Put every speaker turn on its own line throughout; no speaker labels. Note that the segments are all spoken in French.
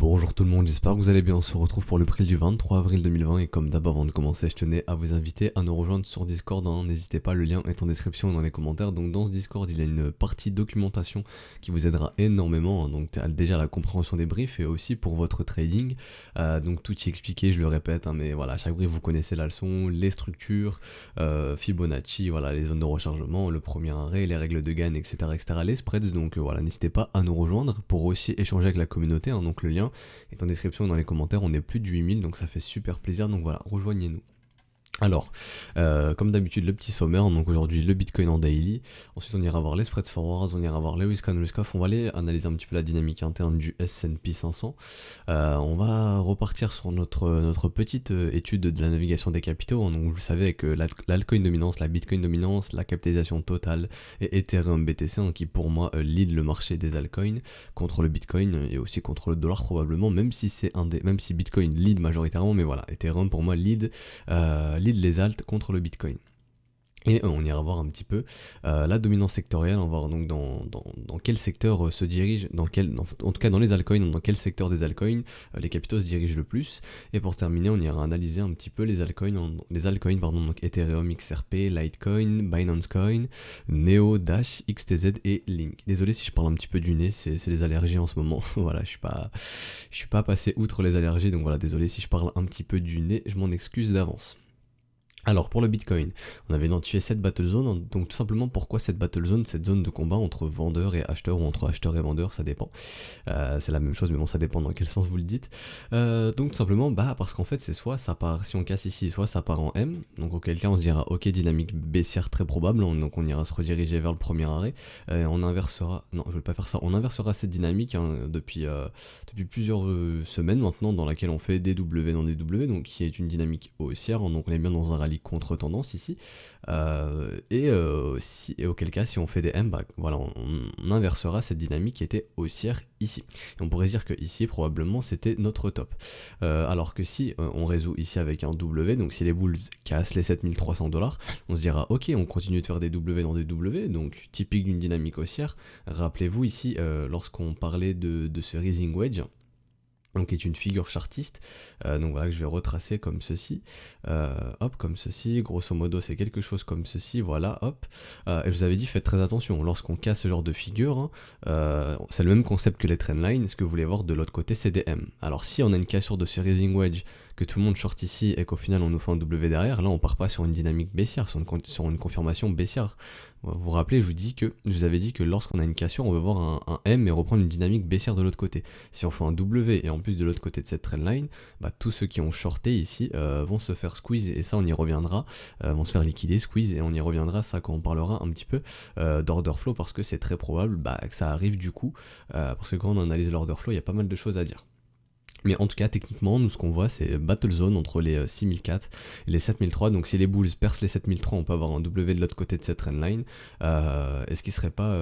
Bonjour tout le monde, j'espère que vous allez bien. On se retrouve pour le prix du 23 avril 2020 et comme d'hab avant de commencer, je tenais à vous inviter à nous rejoindre sur Discord. N'hésitez pas, le lien est en description et dans les commentaires. Donc dans ce Discord, il y a une partie documentation qui vous aidera énormément. Donc déjà la compréhension des briefs et aussi pour votre trading. Donc tout y est expliqué, je le répète, mais voilà, chaque brief vous connaissez la leçon, les structures, Fibonacci, voilà, les zones de rechargement, le premier arrêt, les règles de gain, etc. Les spreads. Donc voilà, n'hésitez pas à nous rejoindre pour aussi échanger avec la communauté. Donc le lien est en description et dans les commentaires. On est plus de 8000, donc ça fait super plaisir. Donc voilà, rejoignez-nous. Alors, comme d'habitude, le petit sommaire. Donc aujourd'hui, le Bitcoin en daily. Ensuite, on ira voir les spreads forwards, on ira voir les risk on risk off. On va aller analyser un petit peu la dynamique interne du S&P 500. On va repartir sur notre petite étude de la navigation des capitaux. Donc vous le savez, avec l'altcoin dominance, la Bitcoin dominance, la capitalisation totale et Ethereum BTC, qui pour moi lead le marché des altcoins contre le Bitcoin et aussi contre le dollar probablement, même si Bitcoin lead majoritairement, mais voilà, Ethereum pour moi lead les alts contre le Bitcoin. Et on ira voir un petit peu la dominance sectorielle, on va voir donc dans quel secteur se dirige, en tout cas dans les altcoins, dans quel secteur des altcoins les capitaux se dirigent le plus. Et pour terminer, on ira analyser un petit peu les altcoins, donc Ethereum, XRP, Litecoin, Binance Coin, Neo, Dash, XTZ et Link. Désolé si je parle un petit peu du nez, c'est les allergies en ce moment. Voilà, je suis pas passé outre les allergies, donc voilà, désolé si je parle un petit peu du nez, je m'en excuse d'avance. Alors pour le Bitcoin, on avait identifié cette battle zone, donc tout simplement pourquoi cette battle zone, cette zone de combat entre vendeurs et acheteurs ou entre acheteurs et vendeurs, ça dépend. C'est la même chose mais bon ça dépend dans quel sens vous le dites. Donc tout simplement parce qu'en fait c'est soit ça part, si on casse ici, soit ça part en M, donc auquel cas on se dira ok dynamique baissière très probable, donc on ira se rediriger vers le premier arrêt, on inversera, non je vais pas faire ça, on inversera cette dynamique depuis plusieurs semaines maintenant dans laquelle on fait DW dans DW, donc qui est une dynamique haussière, donc on est bien dans un rallye contre-tendance ici, et auquel cas si on fait des M, voilà, on inversera cette dynamique qui était haussière ici. Et on pourrait dire que ici probablement c'était notre top. Alors que si on résout ici avec un W, donc si les bulls cassent les 7300$, on se dira ok on continue de faire des W dans des W, donc typique d'une dynamique haussière. Rappelez-vous ici lorsqu'on parlait de ce rising wedge, donc qui est une figure chartiste, donc voilà que je vais retracer comme ceci, hop comme ceci, grosso modo c'est quelque chose comme ceci, voilà hop, et je vous avais dit faites très attention, lorsqu'on casse ce genre de figure, c'est le même concept que les trendlines, ce que vous voulez voir de l'autre côté c'est des M. Alors si on a une cassure de ce rising wedge, que tout le monde short ici et qu'au final on nous fait un W derrière, là on part pas sur une dynamique baissière, sur une confirmation baissière. Vous vous rappelez, je vous avais dit que lorsqu'on a une cassure, on veut voir un M et reprendre une dynamique baissière de l'autre côté. Si on fait un W et en plus de l'autre côté de cette trendline, tous ceux qui ont shorté ici vont se faire squeeze, et ça on y reviendra, vont se faire liquider, squeeze, et on y reviendra ça quand on parlera un petit peu d'order flow, parce que c'est très probable que ça arrive du coup, parce que quand on analyse l'order flow, il y a pas mal de choses à dire. Mais en tout cas, techniquement, nous ce qu'on voit, c'est battle zone entre les 6004 et les 7003. Donc si les bulls percent les 7003, on peut avoir un W de l'autre côté de cette trendline. Et ce qui serait pas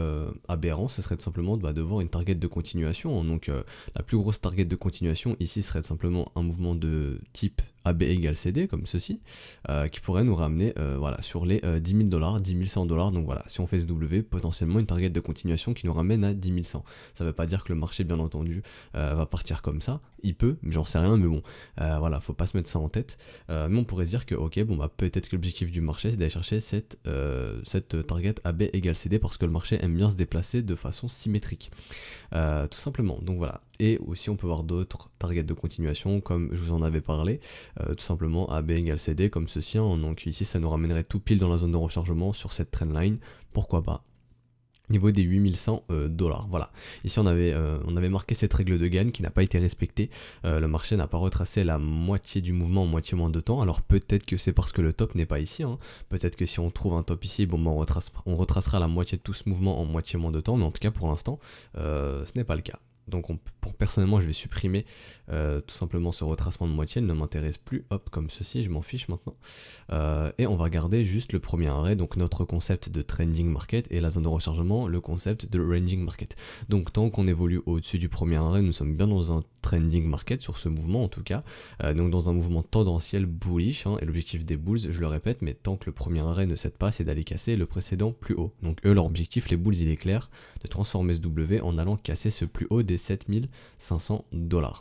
aberrant, ce serait tout simplement de voir une target de continuation. Donc la plus grosse target de continuation ici serait tout simplement un mouvement de type AB égale CD, comme ceci, qui pourrait nous ramener voilà, sur les 10 000$, 10 100$. Donc voilà, si on fait ce W, potentiellement une target de continuation qui nous ramène à 10 100. Ça veut pas dire que le marché, bien entendu, va partir comme ça. Il peut, mais j'en sais rien, mais bon, voilà, faut pas se mettre ça en tête. Mais on pourrait se dire que, ok, peut-être que l'objectif du marché, c'est d'aller chercher cette target AB égale CD, parce que le marché aime bien se déplacer de façon symétrique. Tout simplement, donc voilà. Et aussi, on peut voir d'autres targets de continuation, comme je vous en avais parlé, tout simplement AB égale CD, comme ceci. Donc ici, ça nous ramènerait tout pile dans la zone de rechargement sur cette trendline, pourquoi pas. Niveau des 8100$, voilà. Ici on avait marqué cette règle de gain qui n'a pas été respectée. Le marché n'a pas retracé la moitié du mouvement en moitié moins de temps. Alors peut-être que c'est parce que le top n'est pas ici. Peut-être que si on trouve un top ici, on retracera la moitié de tout ce mouvement en moitié moins de temps. Mais en tout cas pour l'instant, ce n'est pas le cas. Donc personnellement je vais supprimer tout simplement ce retracement de moitié, il ne m'intéresse plus, hop comme ceci, je m'en fiche maintenant. Et on va regarder juste le premier arrêt, donc notre concept de trending market, et la zone de rechargement, le concept de ranging market. Donc tant qu'on évolue au-dessus du premier arrêt, nous sommes bien dans un trending market sur ce mouvement en tout cas, donc dans un mouvement tendanciel bullish, et l'objectif des bulls, je le répète, mais tant que le premier arrêt ne cède pas, c'est d'aller casser le précédent plus haut. Donc eux leur objectif, les bulls, il est clair, de transformer ce W en allant casser ce plus haut des $7500.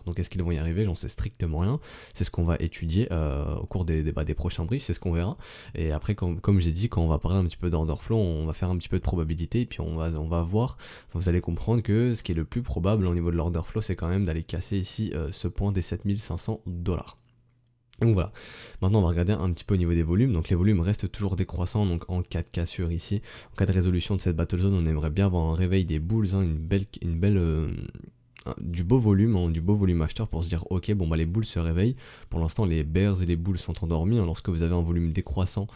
Donc est-ce qu'ils vont y arriver? J'en sais strictement rien. C'est ce qu'on va étudier au cours des prochains briefs, c'est ce qu'on verra. Et après, comme j'ai dit, quand on va parler un petit peu d'order flow, on va faire un petit peu de probabilité, et puis on va voir, vous allez comprendre que ce qui est le plus probable au niveau de l'order flow, c'est quand même d'aller casser ici ce point des $7500. Donc voilà, maintenant on va regarder un petit peu au niveau des volumes. Donc les volumes restent toujours décroissants, donc en cas de cassure ici, en cas de résolution de cette battle zone, on aimerait bien avoir un réveil des bulls, hein, une belle du beau volume, hein, du beau volume acheteur pour se dire ok, bon bah les bulls se réveillent. Pour l'instant les bears et les bulls sont endormis, hein. Lorsque vous avez un volume décroissant,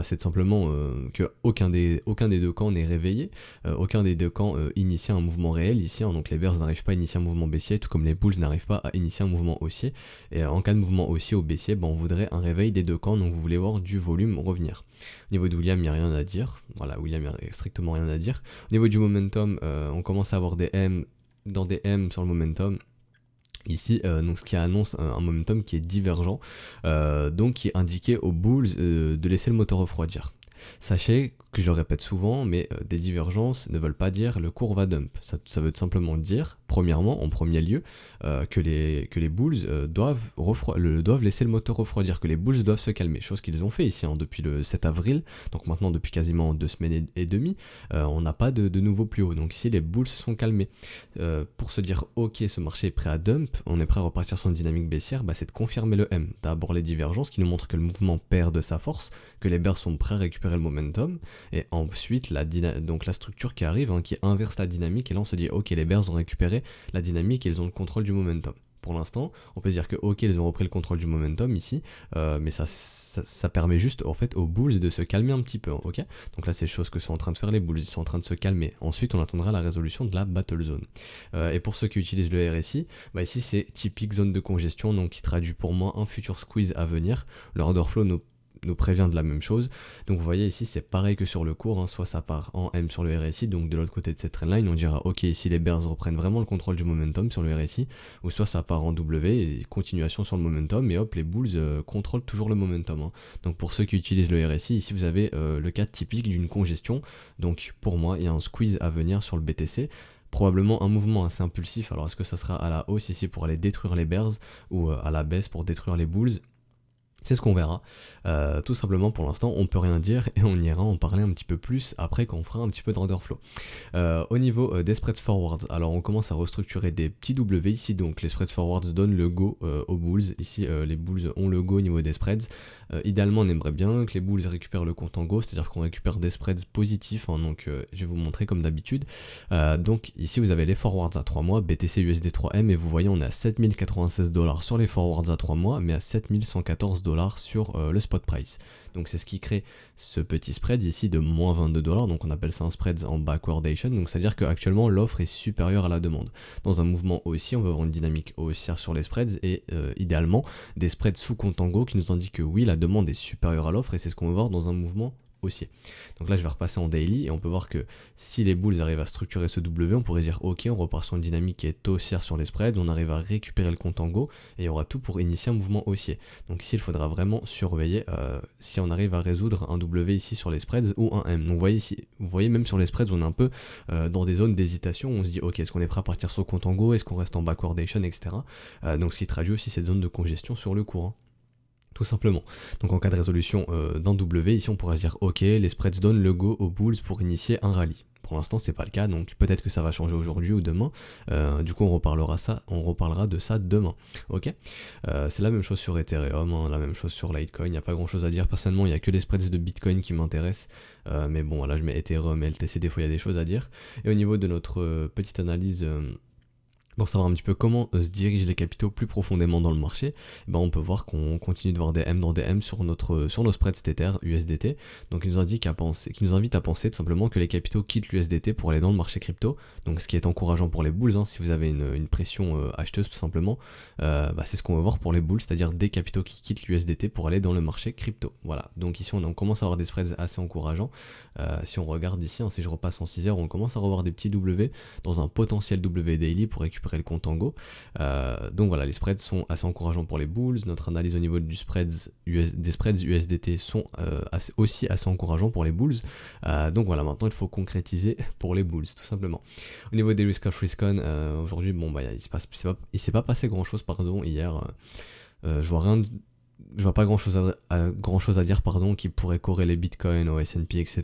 c'est simplement que aucun des deux camps n'est réveillé, aucun des deux camps initie un mouvement réel ici, hein. Donc les bears n'arrivent pas à initier un mouvement baissier, tout comme les bulls n'arrivent pas à initier un mouvement haussier. Et en cas de mouvement haussier ou baissier, on voudrait un réveil des deux camps, donc vous voulez voir du volume revenir. Au niveau de William, il n'y a rien à dire. Voilà, William, il n'y a strictement rien à dire. Au niveau du momentum, on commence à avoir des M dans des M sur le momentum ici, donc ce qui annonce un momentum qui est divergent, donc qui est indiqué aux bulls de laisser le moteur refroidir. Sachez que je le répète souvent, mais des divergences ne veulent pas dire le cours va dump. Ça veut tout simplement dire, premièrement, en premier lieu, que les bulls doivent laisser le moteur refroidir, que les bulls doivent se calmer, chose qu'ils ont fait ici, hein, depuis le 7 avril, donc maintenant depuis quasiment 2 semaines et demie, on n'a pas de nouveau plus haut. Donc ici les bulls se sont calmés. Pour se dire ok, ce marché est prêt à dump, on est prêt à repartir sur une dynamique baissière, c'est de confirmer le M. D'abord les divergences qui nous montrent que le mouvement perd de sa force, que les bears sont prêts à récupérer le momentum, et ensuite donc la structure qui arrive, hein, qui inverse la dynamique, et là on se dit ok, les bears ont récupéré la dynamique et ils ont le contrôle du momentum. Pour l'instant, on peut dire que ok, ils ont repris le contrôle du momentum ici, mais ça permet juste en fait aux bulls de se calmer un petit peu, hein, ok. Donc là c'est chose que sont en train de faire les bulls, ils sont en train de se calmer. Ensuite on attendra la résolution de la battle zone. Et pour ceux qui utilisent le RSI, ici c'est typique zone de congestion, donc qui traduit pour moi un futur squeeze à venir. Le order flow nous prévient de la même chose. Donc vous voyez ici c'est pareil que sur le cours, hein, soit ça part en M sur le RSI, donc de l'autre côté de cette trendline on dira ok, ici les bears reprennent vraiment le contrôle du momentum sur le RSI, ou soit ça part en W et continuation sur le momentum, et hop les bulls contrôlent toujours le momentum, hein. Donc pour ceux qui utilisent le RSI, ici vous avez le cas typique d'une congestion. Donc pour moi il y a un squeeze à venir sur le BTC, probablement un mouvement assez impulsif. Alors est-ce que ça sera à la hausse ici pour aller détruire les bears, ou à la baisse pour détruire les bulls? C'est ce qu'on verra. Tout simplement pour l'instant on peut rien dire, et on ira en parler un petit peu plus après quand on fera un petit peu d'order flow. Au niveau des spreads forwards, alors on commence à restructurer des petits W ici, donc les spreads forwards donnent le go aux bulls. Ici les bulls ont le go au niveau des spreads. Idéalement on aimerait bien que les bulls récupèrent le compte en go, c'est-à-dire qu'on récupère des spreads positifs, hein, donc je vais vous montrer comme d'habitude. Donc ici vous avez les forwards à 3 mois, BTC USD 3M, et vous voyez on est à $7096 sur les forwards à 3 mois, mais à $7114 sur le spot price. Donc c'est ce qui crée ce petit spread ici de moins $22, donc on appelle ça un spread en backwardation, donc c'est à dire qu'actuellement l'offre est supérieure à la demande. Dans un mouvement haussier on va avoir une dynamique haussière sur les spreads, et idéalement des spreads sous compte en go qui nous indiquent que oui, la demande est supérieure à l'offre, et c'est ce qu'on va voir dans un mouvement haussier. Donc là je vais repasser en daily, et on peut voir que si les bulls arrivent à structurer ce W, on pourrait dire ok, on repart sur une dynamique qui est haussière sur les spreads, on arrive à récupérer le compte en go, et il y aura tout pour initier un mouvement haussier. Donc ici il faudra vraiment surveiller si on arrive à résoudre un W ici sur les spreads ou un M. Donc vous voyez même sur les spreads on est un peu dans des zones d'hésitation, on se dit ok, est-ce qu'on est prêt à partir sur le compte en go, est-ce qu'on reste en backwardation, etc. Donc ce qui traduit aussi cette zone de congestion sur le cours, hein. Tout simplement. Donc en cas de résolution d'un W, ici on pourrait se dire ok, les spreads donnent le go aux bulls pour initier un rallye. Pour l'instant c'est pas le cas, donc peut-être que ça va changer aujourd'hui ou demain. Du coup on reparlera de ça demain. Ok. C'est la même chose sur Ethereum, hein, la même chose sur Litecoin. Il n'y a pas grand chose à dire. Personnellement il n'y a que les spreads de Bitcoin qui m'intéressent. Mais bon là je mets Ethereum et LTC, des fois il y a des choses à dire. Et au niveau de notre petite analyse pour savoir un petit peu comment se dirigent les capitaux plus profondément dans le marché, on peut voir qu'on continue de voir des M dans des M sur nos spreads Tether USDT. Donc il nous invite à penser tout simplement que les capitaux quittent l'USDT pour aller dans le marché crypto. Donc ce qui est encourageant pour les bulls, hein, si vous avez une pression acheteuse tout simplement, c'est ce qu'on va voir pour les bulls, c'est-à-dire des capitaux qui quittent l'USDT pour aller dans le marché crypto. Voilà. Donc ici on commence à avoir des spreads assez encourageants. Si on regarde ici, hein, si je repasse en 6 heures, on commence à revoir des petits W dans un potentiel W daily pour récupérer récupérer le compte en Go. Donc voilà, les spreads sont assez encourageants pour les bulls. Notre analyse au niveau des spreads USDT sont aussi assez encourageants pour les bulls. Donc voilà, maintenant il faut concrétiser pour les bulls tout simplement. Au niveau des risk off risk on, aujourd'hui il s'est pas passé grand chose hier. Je vois pas grand chose à dire qui pourrait corréler Bitcoin au S&P, etc.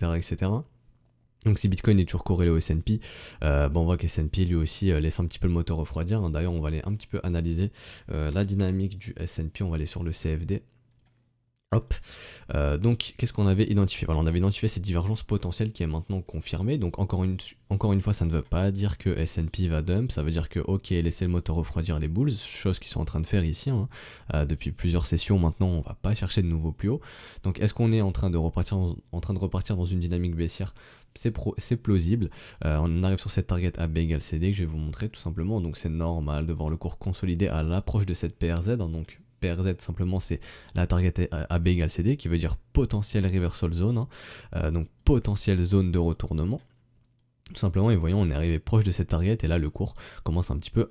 Donc si Bitcoin est toujours corrélé au S&P, on voit que S&P lui aussi laisse un petit peu le moteur refroidir. D'ailleurs on va aller un petit peu analyser la dynamique du S&P, on va aller sur le CFD. Hop, donc qu'est-ce qu'on avait identifié? Voilà, on avait identifié cette divergence potentielle qui est maintenant confirmée. Donc encore une fois, ça ne veut pas dire que S&P va dump, ça veut dire que ok, laissez le moteur refroidir les bulls, chose qu'ils sont en train de faire ici, depuis plusieurs sessions maintenant, on va pas chercher de nouveaux plus hauts. Donc est-ce qu'on est en train de repartir dans une dynamique baissière? C'est plausible. On arrive sur cette target AB égale CD que je vais vous montrer tout simplement. Donc c'est normal de voir le cours consolider à l'approche de cette PRZ, donc PRZ simplement c'est la target AB égale CD qui veut dire potentiel reversal zone, donc potentielle zone de retournement. Tout simplement, et voyons, on est arrivé proche de cette target et là le cours commence un petit peu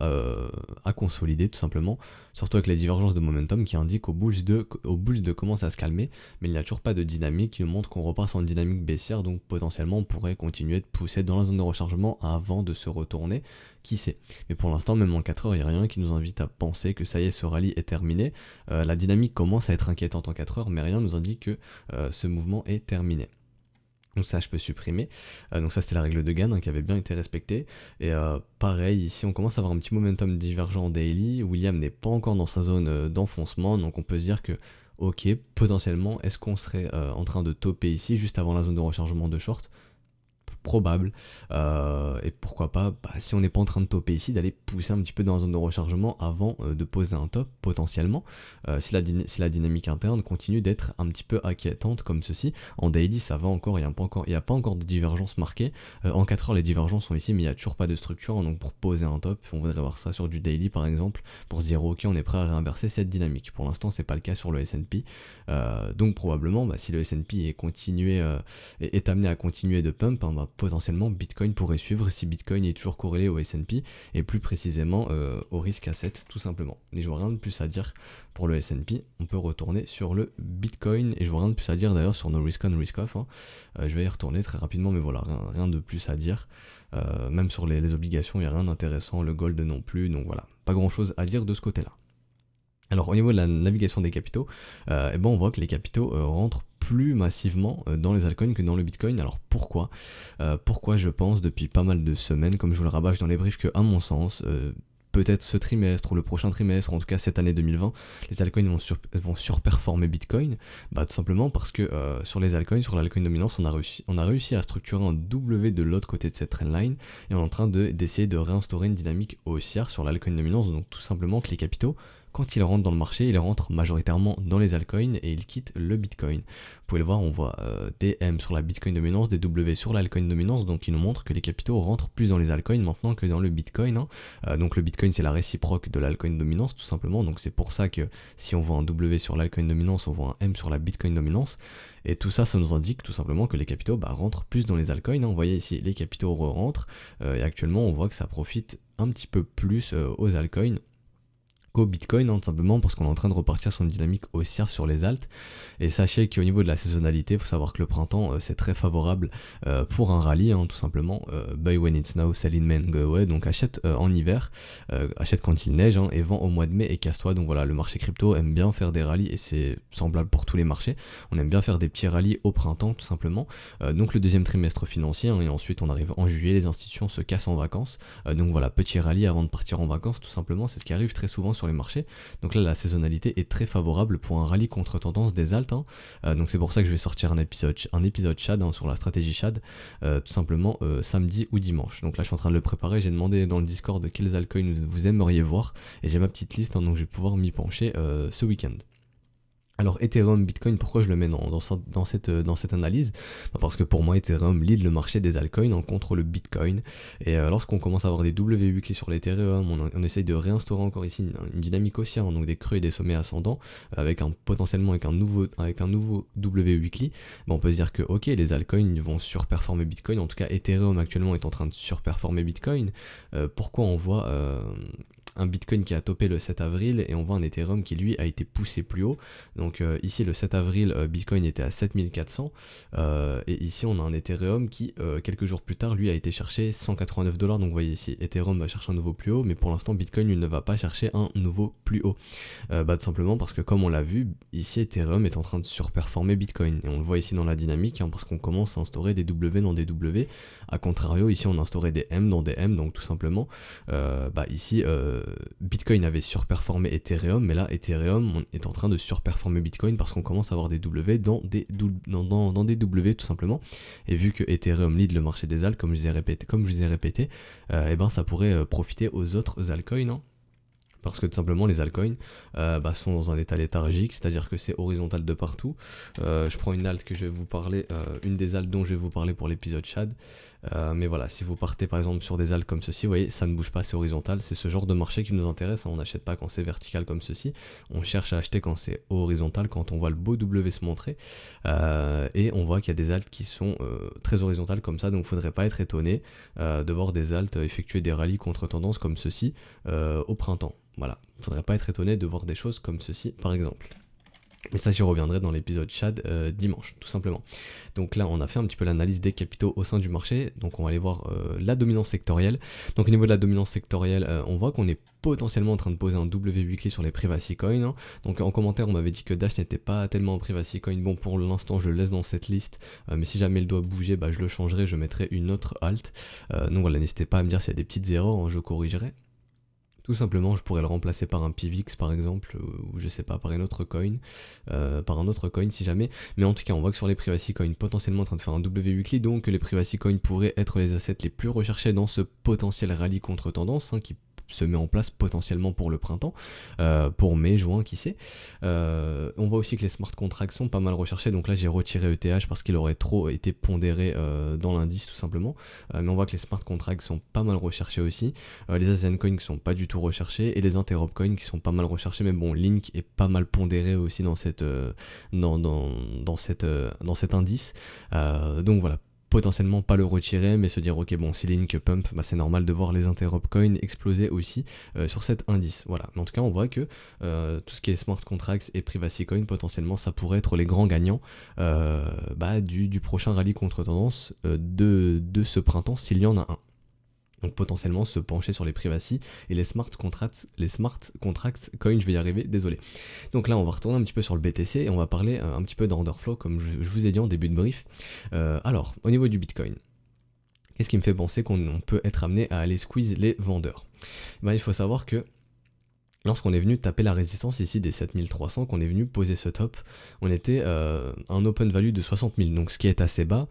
à consolider tout simplement, surtout avec les divergences de momentum qui indiquent aux bulls de commencer à se calmer, mais il n'y a toujours pas de dynamique qui nous montre qu'on repasse en dynamique baissière, donc potentiellement on pourrait continuer de pousser dans la zone de rechargement avant de se retourner, qui sait. Mais pour l'instant, même en 4 heures, il n'y a rien qui nous invite à penser que ça y est, ce rallye est terminé. La dynamique commence à être inquiétante en 4 heures, mais rien ne nous indique que ce mouvement est terminé. Donc ça je peux supprimer, donc ça c'était la règle de Gann qui avait bien été respectée, et pareil ici on commence à avoir un petit momentum divergent en daily, William n'est pas encore dans sa zone d'enfoncement, donc on peut se dire que ok, potentiellement est-ce qu'on serait en train de topper ici juste avant la zone de rechargement de short? Probable, et pourquoi pas, si on n'est pas en train de topper ici, d'aller pousser un petit peu dans la zone de rechargement avant de poser un top potentiellement, si la dynamique interne continue d'être un petit peu inquiétante comme ceci. En daily ça va encore, il n'y a pas encore de divergence marquée, en 4 heures les divergences sont ici mais il n'y a toujours pas de structure, donc pour poser un top on voudrait voir ça sur du daily par exemple, pour se dire ok on est prêt à réinverser cette dynamique. Pour l'instant c'est pas le cas sur le S&P, donc probablement si le S&P est amené à continuer de pump, potentiellement Bitcoin pourrait suivre si Bitcoin est toujours corrélé au S&P et plus précisément au risque asset tout simplement. Et je vois rien de plus à dire pour le S&P, on peut retourner sur le Bitcoin et je vois rien de plus à dire d'ailleurs sur nos risk on risk off, je vais y retourner très rapidement mais voilà, rien de plus à dire, même sur les obligations il n'y a rien d'intéressant, le gold non plus, donc voilà, pas grand chose à dire de ce côté là. Alors au niveau de la navigation des capitaux, on voit que les capitaux rentrent plus massivement dans les altcoins que dans le Bitcoin. Alors pourquoi je pense depuis pas mal de semaines, comme je vous le rabâche dans les briefs, que à mon sens, peut-être ce trimestre ou le prochain trimestre, en tout cas cette année 2020, les altcoins vont surperformer Bitcoin, tout simplement parce que sur les altcoins, sur l'altcoin dominance, on a réussi à structurer un W de l'autre côté de cette trendline et on est en train d'essayer de réinstaurer une dynamique haussière sur l'altcoin dominance, donc tout simplement que les capitaux, quand ils rentrent dans le marché, ils rentrent majoritairement dans les altcoins et ils quittent le Bitcoin. Vous pouvez le voir, on voit des M sur la Bitcoin dominance, des W sur l'altcoin dominance, donc ils nous montrent que les capitaux rentrent plus dans les altcoins maintenant que dans le Bitcoin. Donc le Bitcoin c'est la réciproque de l'altcoin dominance tout simplement, donc c'est pour ça que si on voit un W sur l'altcoin dominance, on voit un M sur la Bitcoin dominance. Et tout ça, ça nous indique tout simplement que les capitaux rentrent plus dans les altcoins. Vous voyez ici, les capitaux rentrent et actuellement on voit que ça profite un petit peu plus aux altcoins qu'au Bitcoin, tout simplement parce qu'on est en train de repartir sur une dynamique haussière sur les alts. Et sachez qu'au niveau de la saisonnalité, il faut savoir que le printemps c'est très favorable pour un rallye, tout simplement. Buy when it snows, sell in May and go away. Donc achète en hiver, achète quand il neige et vend au mois de mai et casse-toi. Donc voilà, le marché crypto aime bien faire des rallyes et c'est semblable pour tous les marchés. On aime bien faire des petits rallyes au printemps tout simplement. Donc le deuxième trimestre financier et ensuite on arrive en juillet, les institutions se cassent en vacances. Donc voilà, petit rallye avant de partir en vacances tout simplement. C'est ce qui arrive très souvent sur les marchés. Donc là la saisonnalité est très favorable pour un rallye contre tendance des alts. Donc c'est pour ça que je vais sortir un épisode Shad sur la stratégie Shad tout simplement samedi ou dimanche. Donc là je suis en train de le préparer, j'ai demandé dans le Discord quels altcoins vous aimeriez voir et j'ai ma petite liste, donc je vais pouvoir m'y pencher ce week-end. Alors Ethereum, Bitcoin, pourquoi je le mets dans cette analyse? Parce que pour moi Ethereum lead le marché des altcoins contre le Bitcoin, et lorsqu'on commence à avoir des W weekly sur l'Ethereum, on essaye de réinstaurer encore ici une dynamique haussière, donc des creux et des sommets ascendants, potentiellement avec un nouveau W weekly. On peut se dire que ok, les altcoins vont surperformer Bitcoin, en tout cas Ethereum actuellement est en train de surperformer Bitcoin. Pourquoi on voit un Bitcoin qui a topé le 7 avril et on voit un Ethereum qui lui a été poussé plus haut. Donc ici le 7 avril Bitcoin était à 7400 et ici on a un Ethereum qui quelques jours plus tard lui a été chercher 189 $. Donc vous voyez ici Ethereum va chercher un nouveau plus haut, mais pour l'instant Bitcoin lui ne va pas chercher un nouveau plus haut. Tout simplement parce que comme on l'a vu ici Ethereum est en train de surperformer Bitcoin et on le voit ici dans la dynamique, parce qu'on commence à instaurer des W dans des W. A contrario ici on a instauré des M dans des M, donc tout simplement ici Bitcoin avait surperformé Ethereum, mais là Ethereum est en train de surperformer Bitcoin parce qu'on commence à avoir des W dans des W tout simplement. Et vu que Ethereum lead le marché des alts, comme je vous ai répété, ça pourrait profiter aux autres altcoins. Parce que tout simplement les altcoins sont dans un état léthargique, c'est-à-dire que c'est horizontal de partout. Je prends une alt que je vais vous parler, une des alts dont je vais vous parler pour l'épisode Shad. Mais voilà, si vous partez par exemple sur des alts comme ceci, vous voyez, ça ne bouge pas, c'est horizontal. C'est ce genre de marché qui nous intéresse, on n'achète pas quand c'est vertical comme ceci. On cherche à acheter quand c'est horizontal, quand on voit le beau W se montrer. Et on voit qu'il y a des alts qui sont très horizontales comme ça, donc il ne faudrait pas être étonné de voir des alts effectuer des rallyes contre tendance comme ceci au printemps. Voilà, il ne faudrait pas être étonné de voir des choses comme ceci par exemple. Mais ça j'y reviendrai dans l'épisode Shad dimanche, tout simplement. Donc là on a fait un petit peu l'analyse des capitaux au sein du marché, donc on va aller voir la dominance sectorielle. Donc au niveau de la dominance sectorielle, on voit qu'on est potentiellement en train de poser un W weekly sur les privacy coins. Donc en commentaire on m'avait dit que Dash n'était pas tellement en privacy coin. Bon, pour l'instant je le laisse dans cette liste, mais si jamais il doit bouger, je le changerai, je mettrai une autre alt. Donc voilà, n'hésitez pas à me dire s'il y a des petites erreurs, je corrigerai. Tout simplement, je pourrais le remplacer par un PIVX par exemple, ou je sais pas, par une autre coin, si jamais. Mais en tout cas, on voit que sur les privacy coins, potentiellement en train de faire un W weekly, donc les privacy coins pourraient être les assets les plus recherchés dans ce potentiel rallye contre tendance, qui se met en place potentiellement pour le printemps, pour mai, juin, qui sait. On voit aussi que les smart contracts sont pas mal recherchés, donc là j'ai retiré ETH parce qu'il aurait trop été pondéré dans l'indice tout simplement, mais on voit que les smart contracts sont pas mal recherchés aussi, les ASEAN coins qui sont pas du tout recherchés, et les interop coins qui sont pas mal recherchés, mais bon, Link est pas mal pondéré aussi dans cet indice, donc voilà, potentiellement pas le retirer, mais se dire ok, bon, si Link pump, c'est normal de voir les interop coins exploser aussi sur cet indice. Voilà, mais en tout cas on voit que tout ce qui est smart contracts et privacy coin, potentiellement ça pourrait être les grands gagnants du prochain rallye contre tendance de ce printemps, s'il y en a un. Donc potentiellement se pencher sur les privacy et les smart contracts coins, je vais y arriver, désolé. Donc là on va retourner un petit peu sur le BTC et on va parler un petit peu d'order flow comme je vous ai dit en début de brief. Alors au niveau du Bitcoin, qu'est-ce qui me fait penser qu'on peut être amené à aller squeeze les vendeurs? Il faut savoir que lorsqu'on est venu taper la résistance ici des 7300, qu'on est venu poser ce top, on était un open value de 60 000, donc ce qui est assez bas.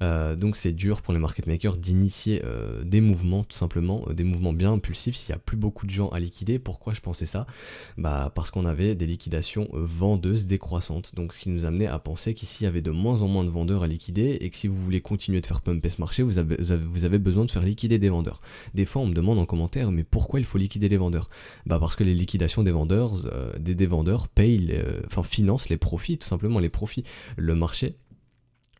Donc c'est dur pour les market makers d'initier des mouvements tout simplement, des mouvements bien impulsifs s'il n'y a plus beaucoup de gens à liquider. Pourquoi je pensais ça? Parce qu'on avait des liquidations vendeuses décroissantes, donc ce qui nous amenait à penser qu'ici il y avait de moins en moins de vendeurs à liquider et que si vous voulez continuer de faire pumper ce marché, vous avez besoin de faire liquider des vendeurs. Des fois on me demande en commentaire, mais pourquoi il faut liquider les vendeurs? Parce que les liquidations des vendeurs, des vendeurs financent les profits, tout simplement les profits. Le marché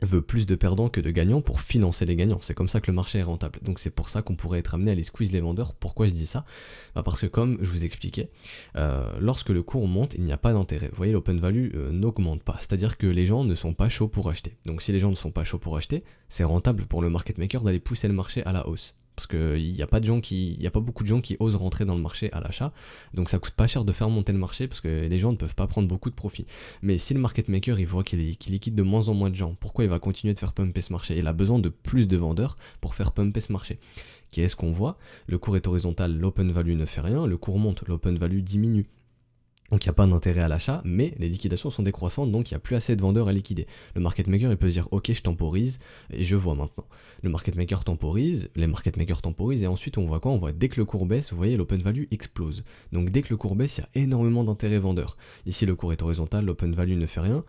veut plus de perdants que de gagnants pour financer les gagnants, c'est comme ça que le marché est rentable, donc c'est pour ça qu'on pourrait être amené à les squeeze les vendeurs. Pourquoi je dis ça? Parce que comme je vous expliquais, lorsque le cours monte, il n'y a pas d'intérêt, vous voyez, l'open value n'augmente pas, c'est-à-dire que les gens ne sont pas chauds pour acheter, donc si les gens ne sont pas chauds pour acheter, c'est rentable pour le market maker d'aller pousser le marché à la hausse. Parce qu'il n'y a pas beaucoup de gens qui osent rentrer dans le marché à l'achat, donc ça coûte pas cher de faire monter le marché parce que les gens ne peuvent pas prendre beaucoup de profit. Mais si le market maker il voit qu'il liquide de moins en moins de gens, pourquoi il va continuer de faire pumper ce marché? Il a besoin de plus de vendeurs pour faire pumper ce marché. Qu'est-ce qu'on voit? Le cours est horizontal, l'open value ne fait rien, le cours monte, l'open value diminue. Donc il n'y a pas d'intérêt à l'achat, mais les liquidations sont décroissantes, donc il n'y a plus assez de vendeurs à liquider. Le market maker il peut se dire ok je temporise et je vois maintenant. Le market maker temporise, les market makers temporisent et ensuite on voit quoi? On voit dès que le cours baisse, vous voyez l'open value explose. Donc dès que le cours baisse, il y a énormément d'intérêt vendeur. Ici le cours est horizontal, l'open value ne fait rien.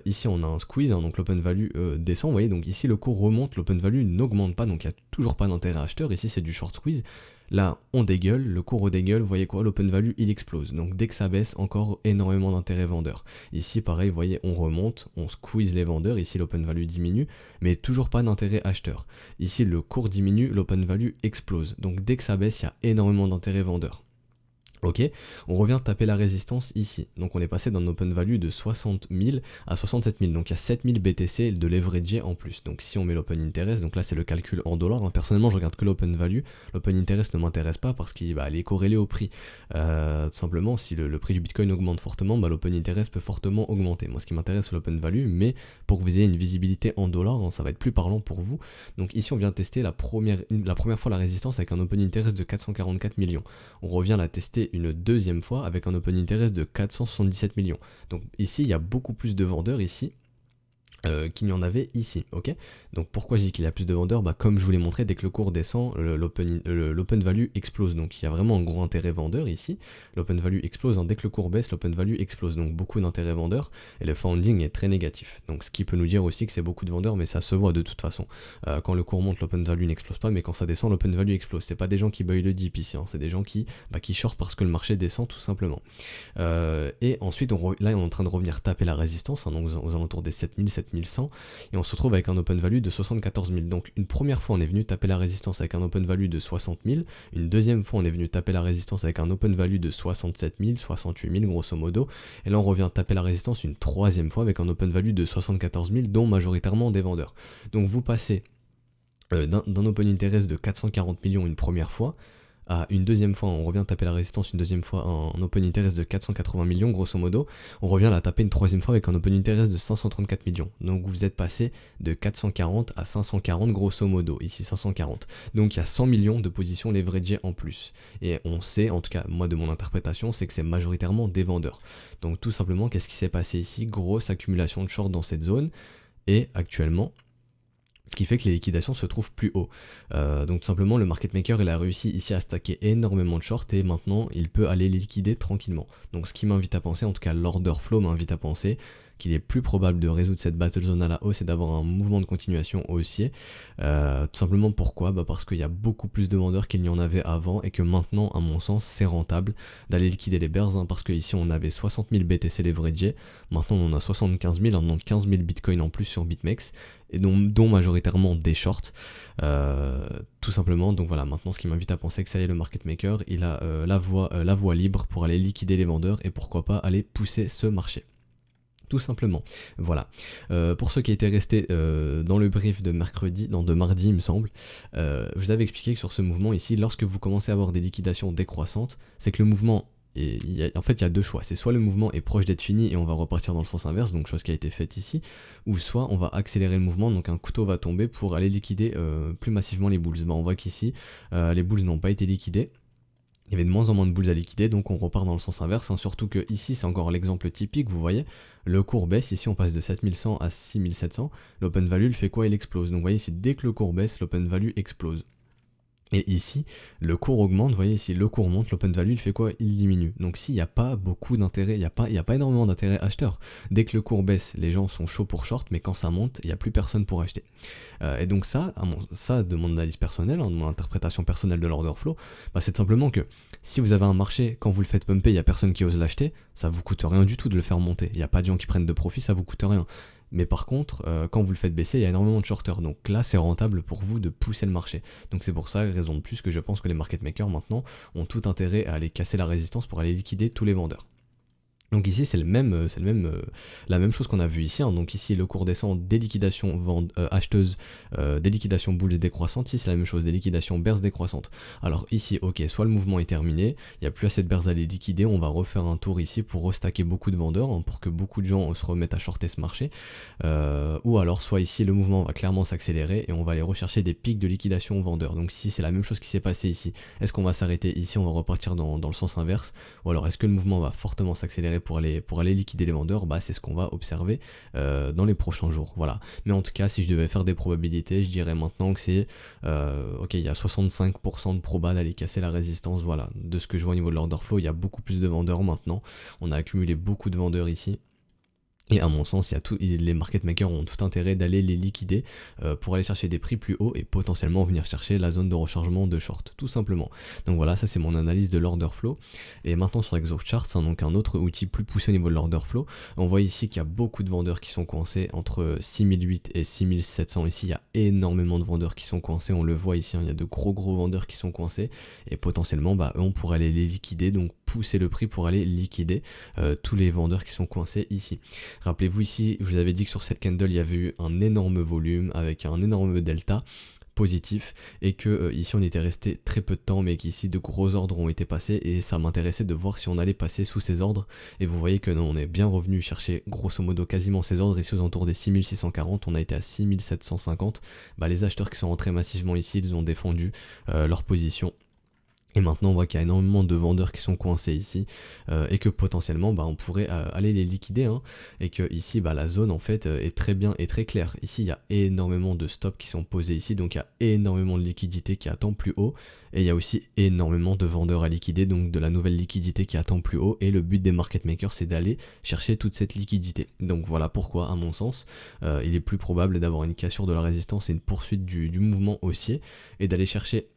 Ici on a un squeeze, hein, donc l'open value descend, vous voyez, donc ici le cours remonte, l'open value n'augmente pas, donc il n'y a toujours pas d'intérêt acheteur. Ici c'est du short squeeze. Là, on dégueule, le cours dégueule, vous voyez quoi, l'open value il explose. Donc dès que ça baisse, encore énormément d'intérêt vendeur. Ici, pareil, vous voyez, on remonte, on squeeze les vendeurs, ici l'open value diminue, mais toujours pas d'intérêt acheteur. Ici, le cours diminue, l'open value explose. Donc dès que ça baisse, il y a énormément d'intérêt vendeur. Ok, on revient taper la résistance ici. Donc on est passé d'un open value de 60 000 à 67 000. Donc il y a 7 000 BTC de leverage en plus. Donc si on met l'open interest, donc là c'est le calcul en dollars. Hein. Personnellement je regarde que l'open value. L'open interest ne m'intéresse pas parce qu'il est corrélé au prix. Tout simplement, si le prix du Bitcoin augmente fortement, l'open interest peut fortement augmenter. Moi ce qui m'intéresse c'est l'open value, mais pour que vous ayez une visibilité en dollars, hein, ça va être plus parlant pour vous. Donc ici on vient tester la première fois la résistance avec un open interest de 444 millions. On revient la tester une deuxième fois avec un open interest de 477 millions. Donc ici, il y a beaucoup plus de vendeurs ici qu'il n'y en avait ici, ok. Donc pourquoi je dis qu'il y a plus de vendeurs? Comme je vous l'ai montré, dès que le cours descend, l'open value explose, donc il y a vraiment un gros intérêt vendeur ici. L'open value explose, hein. Dès que le cours baisse, l'open value explose, donc beaucoup d'intérêt vendeur, et le founding est très négatif. Donc ce qui peut nous dire aussi que c'est beaucoup de vendeurs, mais ça se voit de toute façon. Quand le cours monte, l'open value n'explose pas, mais quand ça descend, l'open value explose. C'est pas des gens qui buy le dip ici, hein. C'est des gens qui short parce que le marché descend tout simplement. Et ensuite, là on est en train de revenir taper la résistance, hein, donc aux alentours des 7000, 7100, et on se retrouve avec un open value de 74 000. Donc une première fois on est venu taper la résistance avec un open value de 60 000, une deuxième fois on est venu taper la résistance avec un open value de 67 000, 68 000 grosso modo, et là on revient taper la résistance une troisième fois avec un open value de 74 000, dont majoritairement des vendeurs. Donc vous passez d'un open interest de 440 millions une première fois, à une deuxième fois, on revient taper la résistance une deuxième fois, un open interest de 480 millions grosso modo, on revient la taper une troisième fois avec un open interest de 534 millions. Donc vous êtes passé de 440 à 540 grosso modo, ici 540. Donc il y a 100 millions de positions leveragées en plus. Et on sait, en tout cas moi de mon interprétation, c'est que c'est majoritairement des vendeurs. Donc tout simplement, qu'est-ce qui s'est passé ici? Grosse accumulation de short dans cette zone, et actuellement, ce qui fait que les liquidations se trouvent plus haut. Donc tout simplement le market maker il a réussi ici à stacker énormément de short et maintenant il peut aller les liquider tranquillement. Donc ce qui m'invite à penser, en tout cas l'order flow m'invite à penser qu'il est plus probable de résoudre cette battle zone à la hausse et d'avoir un mouvement de continuation haussier. Tout simplement pourquoi? Parce qu'il y a beaucoup plus de vendeurs qu'il n'y en avait avant et que maintenant à mon sens c'est rentable d'aller liquider les bears, hein, parce que ici on avait 60 000 BTC leveragés, maintenant on en a 75 000, hein, donc 15 000 bitcoins en plus sur BitMEX, et dont majoritairement des shorts, tout simplement. Donc voilà, maintenant ce qui m'invite à penser que ça y est, le market maker il a la voie libre pour aller liquider les vendeurs et pourquoi pas aller pousser ce marché. Tout simplement. Voilà. Pour ceux qui étaient restés dans le brief de mardi il me semble, je vous avais expliqué que sur ce mouvement ici, lorsque vous commencez à avoir des liquidations décroissantes, c'est que le mouvement, en fait il y a deux choix, c'est soit le mouvement est proche d'être fini et on va repartir dans le sens inverse, donc chose qui a été faite ici, ou soit on va accélérer le mouvement, donc un couteau va tomber pour aller liquider plus massivement les bulls. On voit qu'ici les bulls n'ont pas été liquidés. Il y avait de moins en moins de bulles à liquider, donc on repart dans le sens inverse, hein, surtout que ici c'est encore l'exemple typique, vous voyez, le cours baisse, ici on passe de 7100 à 6700, l'open value il fait quoi? Il explose. Donc vous voyez ici, dès que le cours baisse, l'open value explose. Et ici, le cours augmente, vous voyez ici, le cours monte, l'open value il fait quoi? Il diminue. Donc s'il n'y a pas beaucoup d'intérêt, il n'y a pas énormément d'intérêt acheteur. Dès que le cours baisse, les gens sont chauds pour short, mais quand ça monte, il n'y a plus personne pour acheter. Et donc ça, de mon analyse personnelle, hein, de mon interprétation personnelle de l'order flow, c'est simplement que si vous avez un marché, quand vous le faites pumper, il n'y a personne qui ose l'acheter, ça vous coûte rien du tout de le faire monter. Il n'y a pas de gens qui prennent de profit, ça vous coûte rien. Mais par contre, quand vous le faites baisser, il y a énormément de shorters. Donc là, c'est rentable pour vous de pousser le marché. Donc c'est pour ça, raison de plus, que je pense que les market makers maintenant ont tout intérêt à aller casser la résistance pour aller liquider tous les vendeurs. Donc ici la même chose qu'on a vu ici, hein. Donc ici le cours descend des liquidations acheteuses, des liquidations bulls décroissantes, ici c'est la même chose, des liquidations bears décroissantes. Alors ici ok, soit le mouvement est terminé, il n'y a plus assez de bears à les liquider, on va refaire un tour ici pour restacker beaucoup de vendeurs, hein, pour que beaucoup de gens se remettent à shorter ce marché, ou alors soit ici le mouvement va clairement s'accélérer et on va aller rechercher des pics de liquidation vendeurs. Donc ici c'est la même chose qui s'est passé ici. Est-ce qu'on va s'arrêter ici, on va repartir dans le sens inverse, ou alors est-ce que le mouvement va fortement s'accélérer pour aller liquider les vendeurs? Bah c'est ce qu'on va observer dans les prochains jours, voilà. Mais en tout cas, si je devais faire des probabilités, je dirais maintenant que c'est ok, il y a 65% de proba d'aller casser la résistance, voilà. De ce que je vois au niveau de l'order flow, il y a beaucoup plus de vendeurs maintenant, on a accumulé beaucoup de vendeurs ici. Et à mon sens, les market makers ont tout intérêt d'aller les liquider pour aller chercher des prix plus hauts et potentiellement venir chercher la zone de rechargement de short, tout simplement. Donc voilà, ça c'est mon analyse de l'order flow. Et maintenant sur ExoCharts, hein, donc un autre outil plus poussé au niveau de l'order flow, on voit ici qu'il y a beaucoup de vendeurs qui sont coincés entre 6008 et 6700. Ici, il y a énormément de vendeurs qui sont coincés, on le voit ici, hein, il y a de gros vendeurs qui sont coincés et potentiellement, eux, on pourrait aller les liquider, donc pousser le prix pour aller liquider tous les vendeurs qui sont coincés ici. Rappelez-vous ici, je vous avais dit que sur cette candle, il y avait eu un énorme volume avec un énorme delta positif et que ici on était resté très peu de temps, mais qu'ici de gros ordres ont été passés et ça m'intéressait de voir si on allait passer sous ces ordres. Et vous voyez que non, on est bien revenu chercher grosso modo quasiment ces ordres ici aux alentours des 6640, on a été à 6750. Les acheteurs qui sont rentrés massivement ici, ils ont défendu leur position. Et maintenant on voit qu'il y a énormément de vendeurs qui sont coincés ici et que potentiellement on pourrait aller les liquider, hein, et que ici la zone en fait est très bien et très claire. Ici il y a énormément de stops qui sont posés ici, donc il y a énormément de liquidité qui attend plus haut et il y a aussi énormément de vendeurs à liquider, donc de la nouvelle liquidité qui attend plus haut, et le but des market makers c'est d'aller chercher toute cette liquidité. Donc voilà pourquoi à mon sens il est plus probable d'avoir une cassure de la résistance et une poursuite du mouvement haussier et d'aller chercher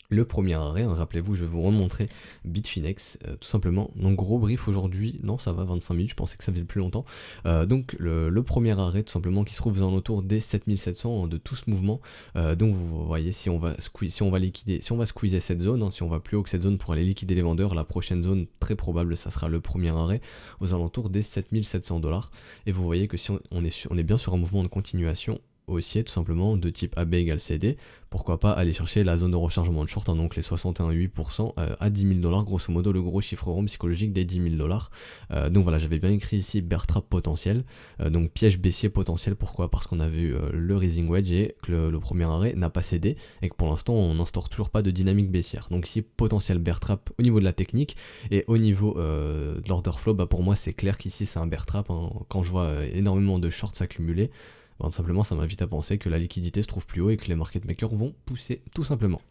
le premier arrêt, hein. Rappelez-vous, je vais vous remontrer Bitfinex, tout simplement. Donc gros brief aujourd'hui, non ça va 25 minutes, je pensais que ça faisait plus longtemps. Donc le premier arrêt tout simplement qui se trouve dans autour des 7700 de tout ce mouvement. Donc vous voyez, si on va squeezer cette zone, hein, si on va plus haut que cette zone pour aller liquider les vendeurs, la prochaine zone très probable ça sera le premier arrêt aux alentours des 7700 $. Et vous voyez que si on est bien sur un mouvement de continuation haussier tout simplement de type AB égale CD, pourquoi pas aller chercher la zone de rechargement de short, hein, donc les 61,8% à 10 000 $, grosso modo le gros chiffre rond psychologique des 10 000 $. Donc voilà, j'avais bien écrit ici bear trap potentiel, donc piège baissier potentiel. Pourquoi? Parce qu'on a vu le rising wedge et que le premier arrêt n'a pas cédé et que pour l'instant on n'instaure toujours pas de dynamique baissière. Donc ici potentiel bear trap au niveau de la technique et au niveau de l'order flow, pour moi c'est clair qu'ici c'est un bear trap, hein. Quand je vois énormément de shorts s'accumuler, tout simplement ça m'invite à penser que la liquidité se trouve plus haut et que les market makers vont pousser tout simplement.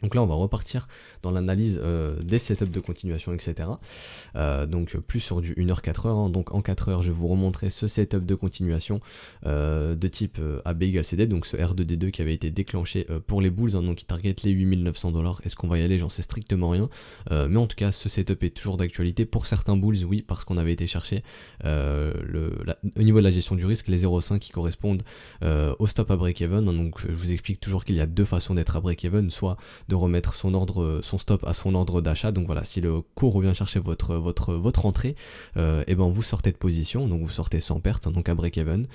Donc là on va repartir dans l'analyse des setups de continuation, etc. Donc plus sur du 1h 4h, hein. Donc en 4h je vais vous remontrer ce setup de continuation de type AB égale CD, donc ce R2D2 qui avait été déclenché pour les bulls, hein, donc qui target les 8900 $. Est-ce qu'on va y aller? J'en sais strictement rien, mais en tout cas ce setup est toujours d'actualité pour certains bulls, oui, parce qu'on avait été chercher au niveau de la gestion du risque les 0,5 qui correspondent au stop à break-even, hein. Donc je vous explique toujours qu'il y a deux façons d'être à break-even, soit de remettre son stop à son ordre d'achat. Donc voilà, si le cours revient chercher votre entrée, et vous sortez de position, donc vous sortez sans perte, donc à break-even,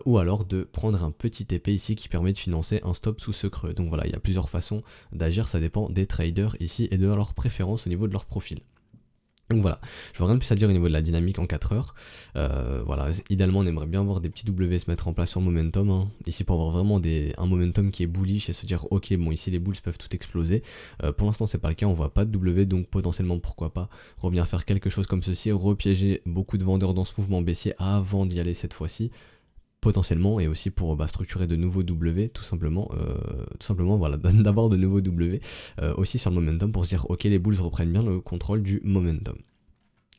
ou alors de prendre un petit TP ici qui permet de financer un stop sous ce creux. Donc voilà, il y a plusieurs façons d'agir, ça dépend des traders ici et de leur préférence au niveau de leur profil. Donc voilà, je vois rien de plus à dire au niveau de la dynamique en 4 heures. Voilà, idéalement on aimerait bien voir des petits W se mettre en place sur le momentum, hein. Ici pour avoir vraiment un momentum qui est bullish et se dire ok bon ici les bulls peuvent tout exploser. Pour l'instant c'est pas le cas, on voit pas de W, donc potentiellement pourquoi pas revenir faire quelque chose comme ceci, repiéger beaucoup de vendeurs dans ce mouvement baissier avant d'y aller cette fois-ci. Potentiellement, et aussi pour structurer de nouveaux W, tout simplement voilà, d'avoir de nouveaux W aussi sur le momentum pour se dire ok les bulls reprennent bien le contrôle du momentum.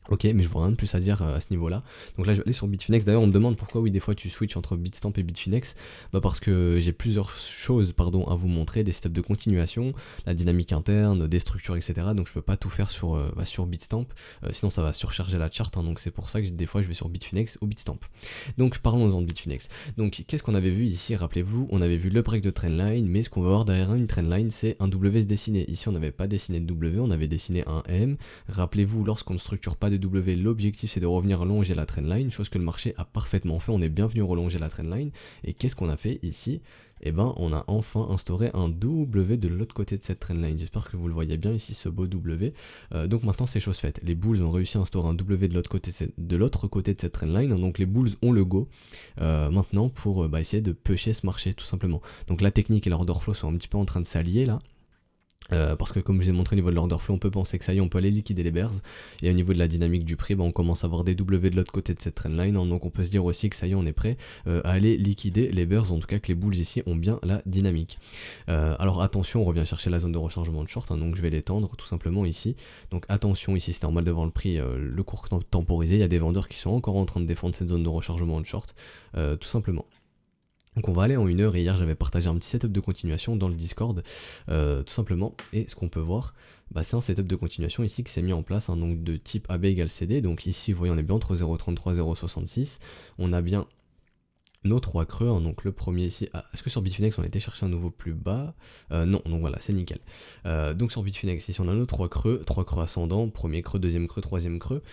Ok, mais je vois rien de plus à dire à ce niveau-là. Donc là, je vais aller sur Bitfinex. D'ailleurs, on me demande pourquoi, oui, des fois tu switches entre Bitstamp et Bitfinex. Parce que j'ai plusieurs choses, à vous montrer, des steps de continuation, la dynamique interne, des structures, etc. Donc je peux pas tout faire sur Bitstamp. Sinon, ça va surcharger la charte, hein. Donc c'est pour ça que des fois, je vais sur Bitfinex ou Bitstamp. Donc parlons-en de Bitfinex. Donc qu'est-ce qu'on avait vu ici? Rappelez-vous, on avait vu le break de trendline, mais ce qu'on va voir derrière une trendline, c'est un W se dessiner. Ici, on n'avait pas dessiné de W, on avait dessiné un M. Rappelez-vous, lorsqu'on ne structure pas de W, l'objectif c'est de revenir longer la trendline, chose que le marché a parfaitement fait, on est bien venu relonger la trendline, et qu'est-ce qu'on a fait ici? Eh ben on a enfin instauré un W de l'autre côté de cette trendline, j'espère que vous le voyez bien ici, ce beau W. Donc maintenant c'est chose faite, les bulls ont réussi à instaurer un W de l'autre côté de cette trendline, donc les bulls ont le go maintenant pour essayer de pusher ce marché tout simplement. Donc la technique et l'order flow sont un petit peu en train de s'allier là. Parce que comme je vous ai montré au niveau de l'order flow, on peut penser que ça y est, on peut aller liquider les bears, et au niveau de la dynamique du prix, on commence à avoir des W de l'autre côté de cette trendline, hein, donc on peut se dire aussi que ça y est, on est prêt à aller liquider les bears, en tout cas que les bulls ici ont bien la dynamique. Alors attention, on revient chercher la zone de rechargement de short, hein, donc je vais l'étendre tout simplement ici. Donc attention, ici c'est normal de voir le prix, le cours temporisé, il y a des vendeurs qui sont encore en train de défendre cette zone de rechargement de short, tout simplement. Donc on va aller en 1 heure, et hier j'avais partagé un petit setup de continuation dans le Discord, tout simplement, et ce qu'on peut voir, c'est un setup de continuation ici qui s'est mis en place, hein, donc de type AB égale CD, donc ici vous voyez on est bien entre 0.33 et 0.66, on a bien nos 3 creux, hein, donc le premier ici, est-ce que sur Bitfinex on a été chercher un nouveau plus bas? Non, donc voilà, c'est nickel. Donc sur Bitfinex ici on a nos 3 creux ascendants, premier creux, deuxième creux, troisième creux,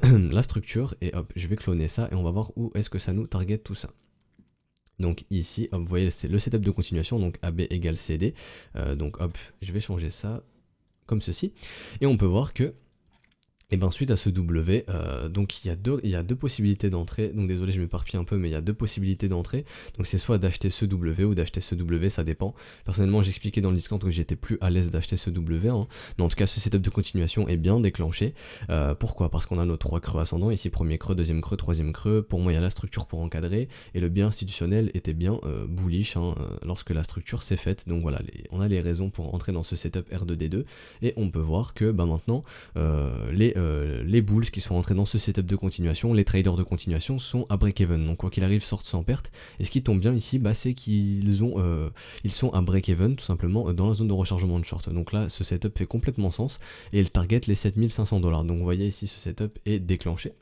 la structure, et hop, je vais cloner ça, et on va voir où est-ce que ça nous target tout ça. Donc ici, hop, vous voyez, c'est le setup de continuation, donc AB égale CD. Donc hop, je vais changer ça comme ceci. Et on peut voir que, suite à ce W, donc il y a deux possibilités d'entrée. Donc désolé, je m'éparpille un peu, mais il y a deux possibilités d'entrée. Donc c'est soit d'acheter ce W ou d'acheter ce W, ça dépend. Personnellement, j'expliquais dans le Discord que j'étais plus à l'aise d'acheter ce W, hein. Mais en tout cas, ce setup de continuation est bien déclenché. Pourquoi? Parce qu'on a nos 3 creux ascendants, ici premier creux, deuxième creux, troisième creux. Pour moi, il y a la structure pour encadrer, et le biais institutionnel était bien bullish, hein, lorsque la structure s'est faite. Donc voilà, on a les raisons pour entrer dans ce setup R2D2, et on peut voir que maintenant, les bulls qui sont rentrés dans ce setup de continuation, les traders de continuation sont à break-even, donc quoi qu'il arrive sortent sans perte, et ce qui tombe bien ici, c'est qu'ils sont à break-even tout simplement dans la zone de rechargement de short. Donc là ce setup fait complètement sens, et il target les 7500 $, donc vous voyez ici ce setup est déclenché.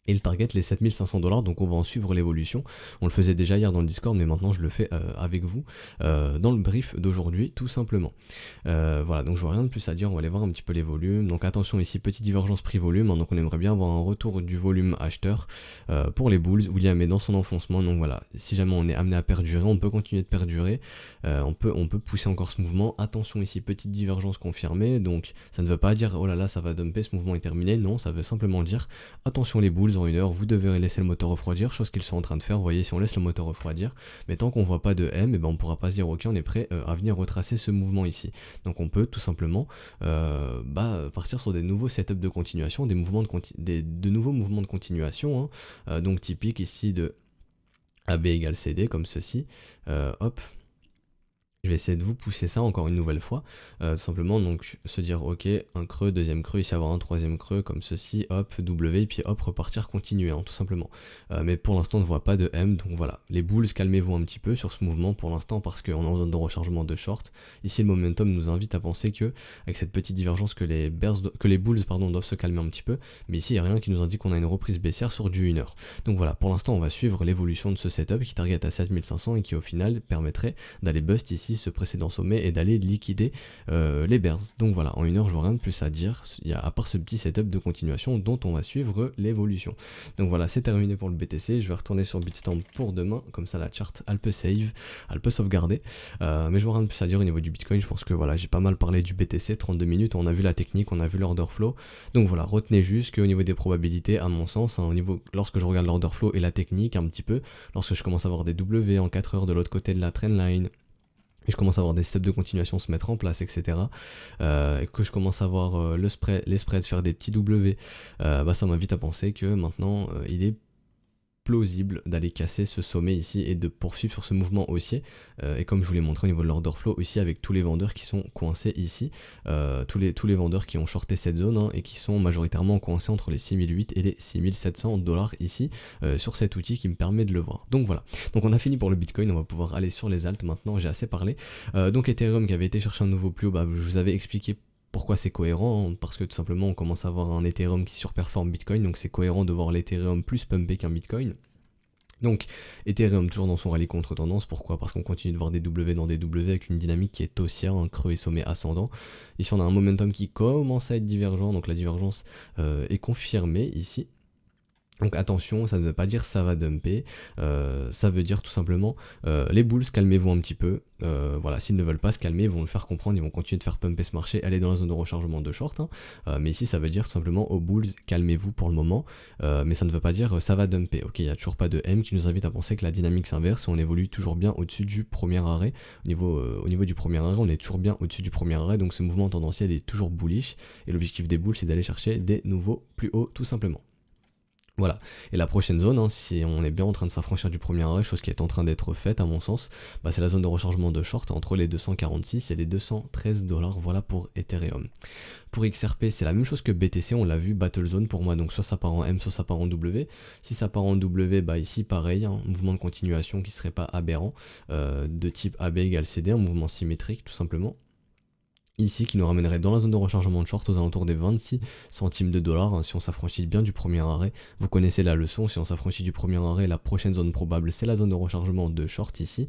Et il target les 7500 $, donc on va en suivre l'évolution. On le faisait déjà hier dans le Discord, mais maintenant je le fais avec vous dans le brief d'aujourd'hui, tout simplement. Voilà, donc je vois rien de plus à dire, on va aller voir un petit peu les volumes. Donc attention ici, petite divergence prix-volume, hein, donc on aimerait bien avoir un retour du volume acheteur pour les bulls. William est dans son enfoncement, donc voilà, si jamais on est amené à perdurer, on peut continuer de perdurer, on peut pousser encore ce mouvement. Attention ici, petite divergence confirmée, donc ça ne veut pas dire oh là là ça va dumper, ce mouvement est terminé, non, ça veut simplement dire attention les bulls, en 1 heure, vous devez laisser le moteur refroidir, chose qu'ils sont en train de faire. Vous voyez, si on laisse le moteur refroidir, mais tant qu'on voit pas de M, on pourra pas se dire ok, on est prêt à venir retracer ce mouvement ici. Donc on peut tout simplement partir sur des nouveaux setups de continuation, de nouveaux mouvements de continuation, hein. Donc typique ici de AB égale CD comme ceci. Hop. Je vais essayer de vous pousser ça encore une nouvelle fois, tout simplement, donc se dire ok, un creux, deuxième creux, ici avoir un troisième creux comme ceci, hop, W, et puis hop, repartir, continuer, hein, tout simplement. Mais pour l'instant on ne voit pas de M, donc voilà, les bulls, calmez-vous un petit peu sur ce mouvement pour l'instant, parce qu'on est en zone de rechargement de short. Ici le momentum nous invite à penser que, avec cette petite divergence, que les bulls doivent se calmer un petit peu, mais ici il n'y a rien qui nous indique qu'on a une reprise baissière sur du 1 heure. Donc voilà, pour l'instant on va suivre l'évolution de ce setup qui target à 7500 et qui au final permettrait d'aller bust ici ce précédent sommet et d'aller liquider les bears. Donc voilà, en 1 heure je vois rien de plus à dire, à part ce petit setup de continuation dont on va suivre l'évolution. Donc voilà, c'est terminé pour le BTC, je vais retourner sur Bitstamp pour demain, comme ça la charte elle peut save, elle peut sauvegarder, mais je vois rien de plus à dire au niveau du Bitcoin. Je pense que voilà, j'ai pas mal parlé du BTC, 32 minutes, on a vu la technique, on a vu l'order flow, donc voilà, retenez juste qu'au niveau des probabilités, à mon sens, hein, lorsque je regarde l'order flow et la technique un petit peu, lorsque je commence à avoir des W en 4 heures de l'autre côté de la trendline, et je commence à avoir des steps de continuation se mettre en place, etc. Et que je commence à voir les spreads faire des petits W, ça m'invite à penser que maintenant il est plausible d'aller casser ce sommet ici et de poursuivre sur ce mouvement haussier, et comme je vous l'ai montré au niveau de l'order flow aussi, avec tous les vendeurs qui sont coincés ici, tous les vendeurs qui ont shorté cette zone, hein, et qui sont majoritairement coincés entre les 6008 et les 6700 $, ici sur cet outil qui me permet de le voir. Donc voilà, donc on a fini pour le Bitcoin, on va pouvoir aller sur les alts maintenant, j'ai assez parlé. Donc Ethereum qui avait été chercher un nouveau plus haut, je vous avais expliqué pourquoi c'est cohérent, hein, parce que tout simplement on commence à avoir un Ethereum qui surperforme Bitcoin, donc c'est cohérent de voir l'Ethereum plus pumpé qu'un Bitcoin. Donc Ethereum toujours dans son rallye contre tendance, pourquoi? Parce qu'on continue de voir des W dans des W avec une dynamique qui est haussière, un creux et sommet ascendant. Ici on a un momentum qui commence à être divergent, donc la divergence est confirmée ici. Donc attention, ça ne veut pas dire ça va dumper, ça veut dire tout simplement les bulls, calmez-vous un petit peu. Voilà, s'ils ne veulent pas se calmer, ils vont le faire comprendre, ils vont continuer de faire pumper ce marché, aller dans la zone de rechargement de short, hein. Mais ici ça veut dire tout simplement aux bulls, calmez-vous pour le moment, mais ça ne veut pas dire ça va dumper. Ok, il n'y a toujours pas de M qui nous invite à penser que la dynamique s'inverse et on évolue toujours bien au-dessus du premier arrêt. Au niveau du premier arrêt, on est toujours bien au-dessus du premier arrêt, donc ce mouvement tendanciel est toujours bullish et l'objectif des bulls c'est d'aller chercher des nouveaux plus hauts tout simplement. Voilà, et la prochaine zone, hein, si on est bien en train de s'affranchir du premier arrêt, chose qui est en train d'être faite à mon sens, bah, c'est la zone de rechargement de short entre les 246 et les 213 $, voilà pour Ethereum. Pour XRP, c'est la même chose que BTC, on l'a vu, Battle Zone pour moi, donc soit ça part en M, soit ça part en W. Si ça part en W, bah ici pareil, hein, mouvement de continuation qui serait pas aberrant, de type AB égale CD, un mouvement symétrique tout simplement. Ici qui nous ramènerait dans la zone de rechargement de short aux alentours des 26 centimes de dollars, hein, si on s'affranchit bien du premier arrêt. Vous connaissez la leçon, si on s'affranchit du premier arrêt, la prochaine zone probable c'est la zone de rechargement de short ici,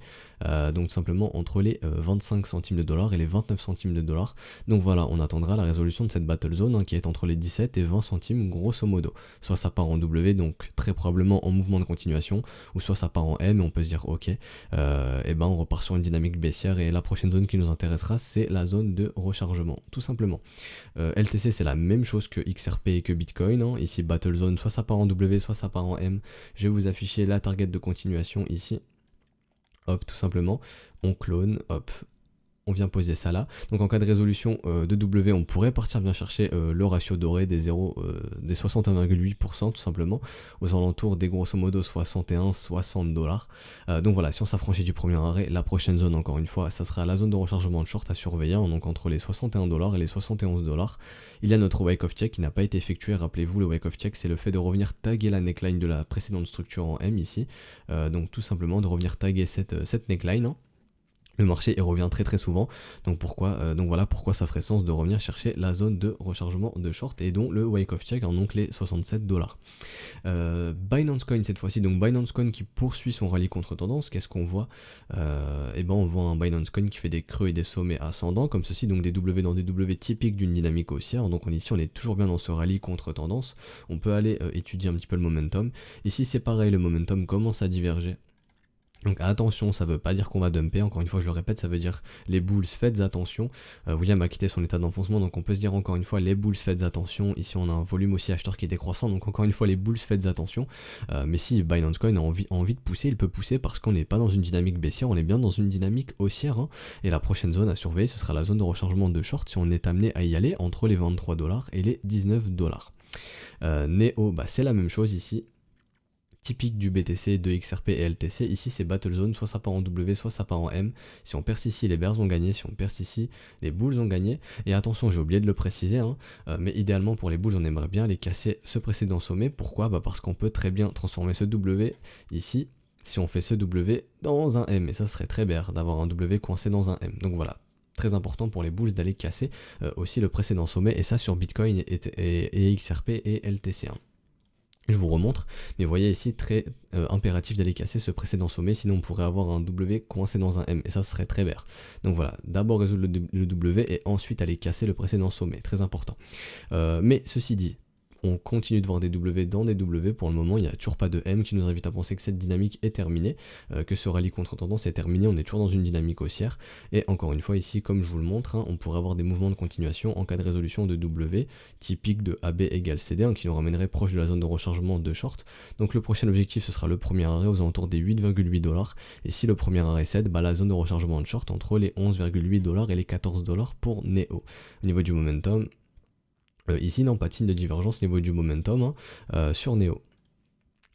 donc simplement entre les 25 centimes de dollars et les 29 centimes de dollars. Donc voilà, on attendra la résolution de cette battle zone, hein, qui est entre les 17 et 20 centimes grosso modo. Soit ça part en W, donc très probablement en mouvement de continuation, ou soit ça part en M et on peut se dire ok, et ben on repart sur une dynamique baissière et la prochaine zone qui nous intéressera c'est la zone de rechargement, tout simplement. LTC c'est la même chose que XRP et que Bitcoin, hein. Ici Battle Zone, soit ça part en W, soit ça part en M. Je vais vous afficher la target de continuation ici. Hop, tout simplement, on clone, hop, on vient poser ça là. Donc en cas de résolution de W, on pourrait partir bien chercher le ratio doré des des 61,8% tout simplement, aux alentours des grosso modo 61-60 dollars. Donc voilà, si on s'affranchit du premier arrêt, la prochaine zone encore une fois, ça sera la zone de rechargement de short à surveiller, hein, donc entre les 61 dollars et les 71 dollars. Il y a notre wake of check qui n'a pas été effectué. Rappelez-vous, le wake of check c'est le fait de revenir taguer la neckline de la précédente structure en M ici, donc tout simplement de revenir taguer cette neckline, hein. Le marché y revient très très souvent, donc donc voilà pourquoi ça ferait sens de revenir chercher la zone de rechargement de short et dont le wake of check, hein, donc les 67 dollars. Binance Coin cette fois-ci, donc Binance Coin qui poursuit son rallye contre tendance. Qu'est-ce qu'on voit? Et ben on voit un Binance Coin qui fait des creux et des sommets ascendants comme ceci, donc des W dans des W typiques d'une dynamique haussière. Donc ici on est toujours bien dans ce rallye contre tendance. On peut aller étudier un petit peu le momentum. Ici c'est pareil, le momentum commence à diverger. Donc attention, ça veut pas dire qu'on va dumper, encore une fois je le répète, ça veut dire les bulls faites attention. William a quitté son état d'enfoncement, donc on peut se dire encore une fois les bulls faites attention. Ici on a un volume aussi acheteur qui est décroissant, donc encore une fois les bulls faites attention. Mais si Binance Coin a envie de pousser, il peut pousser parce qu'on n'est pas dans une dynamique baissière, on est bien dans une dynamique haussière, hein. Et la prochaine zone à surveiller, ce sera la zone de rechargement de short si on est amené à y aller entre les 23 dollars et les 19 dollars. Neo, bah, c'est la même chose ici. Typique du BTC, de XRP et LTC, ici c'est Battle Zone, soit ça part en W, soit ça part en M. Si on perce ici, les bears ont gagné, si on perce ici, les bulls ont gagné. Et attention, j'ai oublié de le préciser, hein, mais idéalement pour les bulls, on aimerait bien les casser ce précédent sommet. Pourquoi? Bah parce qu'on peut très bien transformer ce W ici, si on fait ce W dans un M, et ça serait très bear d'avoir un W coincé dans un M. Donc voilà, très important pour les bulls d'aller casser aussi le précédent sommet, et ça sur Bitcoin et XRP et LTC. Hein. Je vous remontre, mais vous voyez ici très impératif d'aller casser ce précédent sommet, sinon on pourrait avoir un W coincé dans un M, et ça serait très vert. Donc voilà, d'abord résoudre le W et ensuite aller casser le précédent sommet, très important. Mais ceci dit, on continue de voir des W dans des W. Pour le moment, il n'y a toujours pas de M qui nous invite à penser que cette dynamique est terminée, que ce rallye contre tendance est terminé. On est toujours dans une dynamique haussière. Et encore une fois, ici, comme je vous le montre, hein, on pourrait avoir des mouvements de continuation en cas de résolution de W, typique de AB égale CD, hein, qui nous ramènerait proche de la zone de rechargement de short. Donc le prochain objectif, ce sera le premier arrêt aux alentours des 8,8 dollars. Et si le premier arrêt cède, bah, la zone de rechargement de short entre les 11,8 dollars et les 14 dollars pour Neo. Au niveau du momentum, ici non, pas de signe de divergence au niveau du momentum, hein, sur Neo.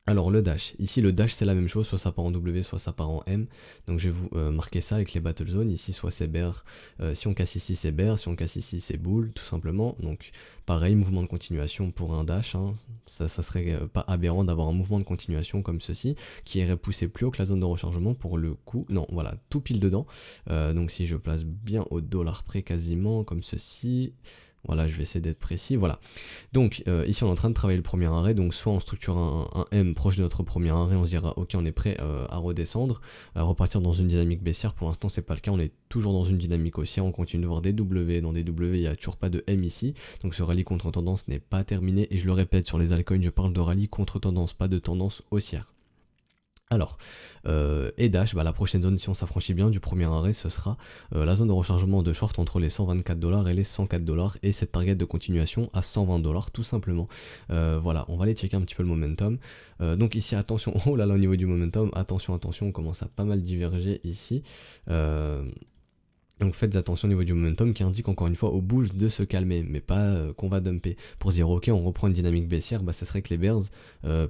Alors le dash, ici le dash c'est la même chose, soit ça part en W, soit ça part en M. Donc je vais vous marquer ça avec les battle zones, ici soit c'est bear, si on casse ici c'est bear, si on casse ici c'est bull, tout simplement. Donc pareil, mouvement de continuation pour un dash, hein. Ça serait pas aberrant d'avoir un mouvement de continuation comme ceci, qui irait pousser plus haut que la zone de rechargement pour le coup. Non, voilà, tout pile dedans. Donc si je place bien au dollar près quasiment, comme ceci. Voilà, je vais essayer d'être précis, voilà. Donc ici on est en train de travailler le premier arrêt, donc soit on structure un M proche de notre premier arrêt, on se dira ok on est prêt à redescendre, à repartir dans une dynamique baissière. Pour l'instant c'est pas le cas, on est toujours dans une dynamique haussière, on continue de voir des W, dans des W il n'y a toujours pas de M ici, donc ce rallye contre tendance n'est pas terminé, et je le répète, sur les altcoins je parle de rallye contre tendance, pas de tendance haussière. Alors, et Dash, la prochaine zone, si on s'affranchit bien du premier arrêt, ce sera la zone de rechargement de short entre les 124$ et les 104$, et cette target de continuation à 120$ tout simplement. Voilà, on va aller checker un petit peu le momentum. Donc ici, attention, oh là là, au niveau du momentum, attention, on commence à pas mal diverger ici. Donc faites attention au niveau du momentum qui indique encore une fois aux bulls de se calmer, mais pas qu'on va dumper. Pour se dire ok on reprend une dynamique baissière, ça serait que les bears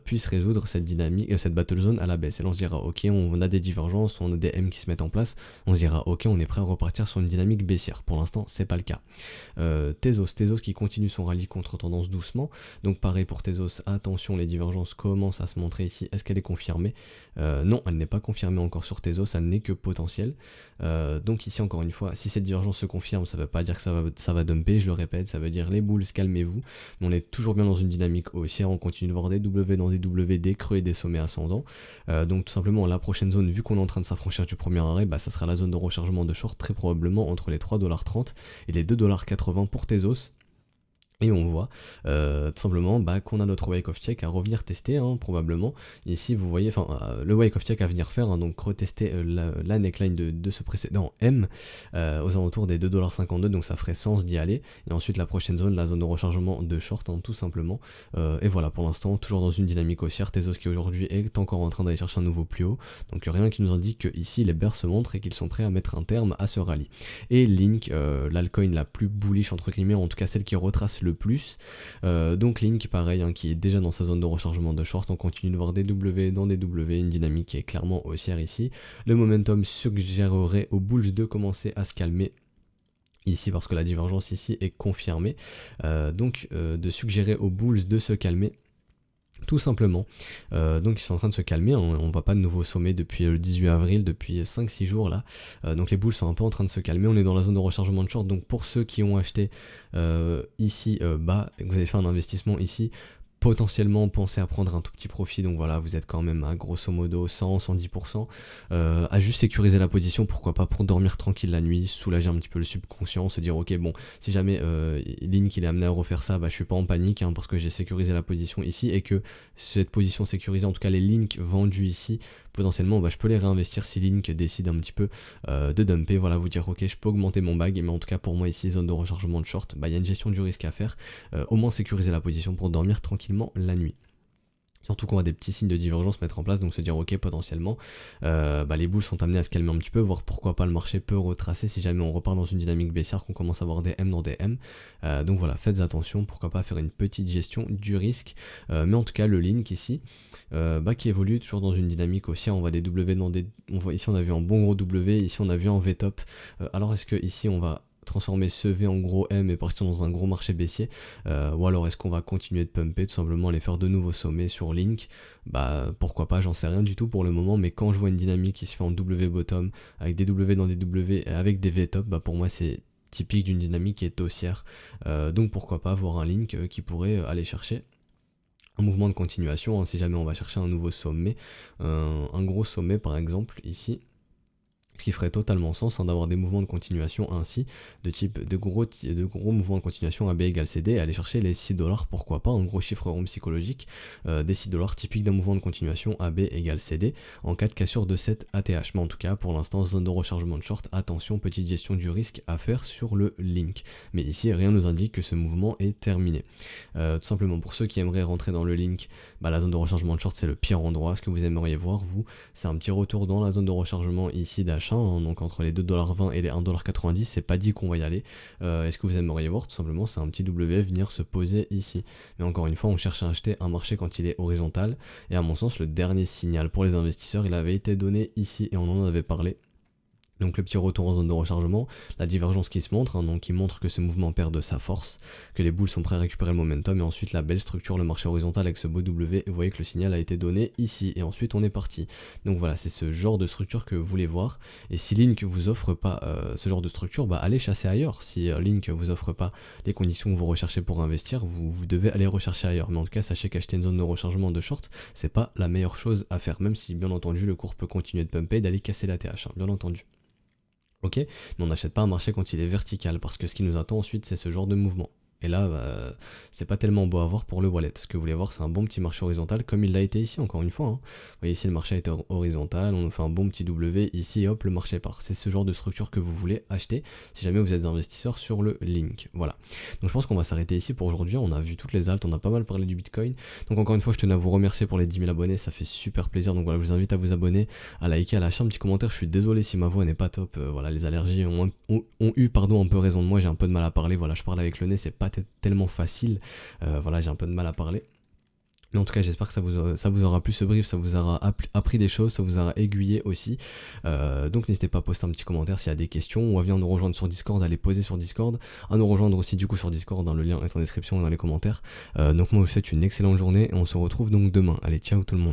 puissent résoudre cette dynamique, cette battle zone à la baisse. Et là on se dira ok on a des divergences, on a des M qui se mettent en place, on se dira ok on est prêt à repartir sur une dynamique baissière. Pour l'instant c'est pas le cas. Tezos qui continue son rallye contre tendance doucement. Donc pareil pour Tezos, attention les divergences commencent à se montrer ici. Est-ce qu'elle est confirmée? Non, elle n'est pas confirmée encore sur Tezos, elle n'est que potentielle. Donc ici encore une fois, si cette divergence se confirme, ça ne veut pas dire que ça va dumper, je le répète, ça veut dire les bulls, calmez-vous. On est toujours bien dans une dynamique haussière, on continue de voir des W dans des W, des creux et des sommets ascendants. Donc tout simplement la prochaine zone, vu qu'on est en train de s'affranchir du premier arrêt, ça sera la zone de rechargement de short, très probablement entre les 3,30$ et les 2,80$ pour Tezos. Et on voit tout simplement qu'on a notre wake of check à revenir tester, probablement. Ici vous voyez, le wake of check à venir faire, donc retester la neckline de ce précédent M aux alentours des 2,52$, donc ça ferait sens d'y aller. Et ensuite la prochaine zone, la zone de rechargement de short, tout simplement. Et voilà, pour l'instant, toujours dans une dynamique haussière, Tezos qui aujourd'hui est encore en train d'aller chercher un nouveau plus haut. Donc rien qui nous indique que ici les bears se montrent et qu'ils sont prêts à mettre un terme à ce rallye. Et Link, l'altcoin la plus bullish entre guillemets, en tout cas celle qui retrace le plus. Donc Link pareil qui est déjà dans sa zone de rechargement de short, on continue de voir des W dans des W, une dynamique qui est clairement haussière ici. Le momentum suggérerait aux bulls de commencer à se calmer ici parce que la divergence ici est confirmée, donc de suggérer aux bulls de se calmer tout simplement. Donc ils sont en train de se calmer, on voit pas de nouveau sommet depuis le 18 avril, depuis 5-6 jours là, donc les bulls sont un peu en train de se calmer, on est dans la zone de rechargement de short, donc pour ceux qui ont acheté ici bas, vous avez fait un investissement ici, potentiellement pensez à prendre un tout petit profit, donc voilà vous êtes quand même à grosso modo 100-110%, à juste sécuriser la position, pourquoi pas pour dormir tranquille la nuit, soulager un petit peu le subconscient, se dire ok bon si jamais Link il est amené à refaire ça, je suis pas en panique parce que j'ai sécurisé la position ici et que cette position sécurisée, en tout cas les links vendus ici, potentiellement je peux les réinvestir si Link décide un petit peu de dumper, voilà vous dire ok je peux augmenter mon bag, mais en tout cas pour moi ici zone de rechargement de short, il y a une gestion du risque à faire, au moins sécuriser la position pour dormir tranquillement la nuit. Surtout qu'on a des petits signes de divergence mettre en place, donc se dire ok potentiellement les bulls sont amenés à se calmer un petit peu, voir pourquoi pas le marché peut retracer si jamais on repart dans une dynamique baissière, qu'on commence à avoir des M dans des M, donc voilà faites attention, pourquoi pas faire une petite gestion du risque, mais en tout cas le Link ici qui évolue toujours dans une dynamique haussière, on voit des W dans des, ici on a vu un bon gros W, ici on a vu un V top, alors est-ce que ici on va transformer ce V en gros M et partir dans un gros marché baissier, ou alors est-ce qu'on va continuer de pumper, tout simplement aller faire de nouveaux sommets sur Link, pourquoi pas, j'en sais rien du tout pour le moment, mais quand je vois une dynamique qui se fait en W bottom, avec des W dans des W, avec des V top, pour moi c'est typique d'une dynamique qui est haussière, donc pourquoi pas voir un Link qui pourrait aller chercher un mouvement de continuation, si jamais on va chercher un nouveau sommet, un gros sommet par exemple ici, ce qui ferait totalement sens d'avoir des mouvements de continuation ainsi, de type de gros mouvements de continuation AB égale CD, aller chercher les 6$, pourquoi pas, un gros chiffre rond psychologique, des 6$ typiques d'un mouvement de continuation AB égale CD, en cas de cassure de cette ATH. Mais en tout cas, pour l'instant, zone de rechargement de short, attention, petite gestion du risque à faire sur le Link. Mais ici, rien ne nous indique que ce mouvement est terminé. Tout simplement, pour ceux qui aimeraient rentrer dans le Link, la zone de rechargement de short, c'est le pire endroit. Ce que vous aimeriez voir, vous, c'est un petit retour dans la zone de rechargement ici d'achat, donc entre les 2,20$ et les 1,90$, c'est pas dit qu'on va y aller. Est-ce que vous aimeriez voir? Tout simplement c'est un petit W venir se poser ici, mais encore une fois on cherche à acheter un marché quand il est horizontal, et à mon sens le dernier signal pour les investisseurs il avait été donné ici et on en avait parlé Donc le petit retour en zone de rechargement, la divergence qui se montre, hein, donc qui montre que ce mouvement perd de sa force, que les boules sont prêts à récupérer le momentum, et ensuite la belle structure, le marché horizontal avec ce beau W, et vous voyez que le signal a été donné ici, et ensuite on est parti. Donc voilà, c'est ce genre de structure que vous voulez voir, et si Link vous offre pas ce genre de structure, bah allez chasser ailleurs. Si Link vous offre pas les conditions que vous recherchez pour investir, vous devez aller rechercher ailleurs. Mais en tout cas, sachez qu'acheter une zone de rechargement de short, c'est pas la meilleure chose à faire, même si bien entendu le cours peut continuer de pumper, d'aller casser la TH, hein, bien entendu. Ok, mais on n'achète pas un marché quand il est vertical, parce que ce qui nous attend ensuite, c'est ce genre de mouvement. Et là, bah, c'est pas tellement beau à voir pour le wallet. Ce que vous voulez voir, c'est un bon petit marché horizontal, comme il l'a été ici, encore une fois, hein. Vous voyez ici, le marché a été horizontal, on nous fait un bon petit W, ici, hop, le marché part. C'est ce genre de structure que vous voulez acheter, si jamais vous êtes investisseur sur le Link. Voilà. Donc je pense qu'on va s'arrêter ici pour aujourd'hui. On a vu toutes les altes, on a pas mal parlé du Bitcoin. Donc encore une fois, je tenais à vous remercier pour les 10 000 abonnés, ça fait super plaisir. Donc voilà, je vous invite à vous abonner, à liker, à lâcher un petit commentaire. Je suis désolé si ma voix n'est pas top. Voilà, les allergies ont eu un peu raison de moi. J'ai un peu de mal à parler. Voilà, je parle avec le nez, c'est pas tellement facile. Voilà, j'ai un peu de mal à parler. Mais en tout cas, j'espère que ça vous aura plu ce brief, ça vous aura appris des choses, ça vous aura aiguillé aussi. Donc n'hésitez pas à poster un petit commentaire s'il y a des questions, ou à venir nous rejoindre sur Discord, à les poser sur Discord, à nous rejoindre aussi du coup sur Discord, dans le lien est en description et dans les commentaires. Donc moi je vous souhaite une excellente journée, et on se retrouve donc demain. Allez, ciao tout le monde.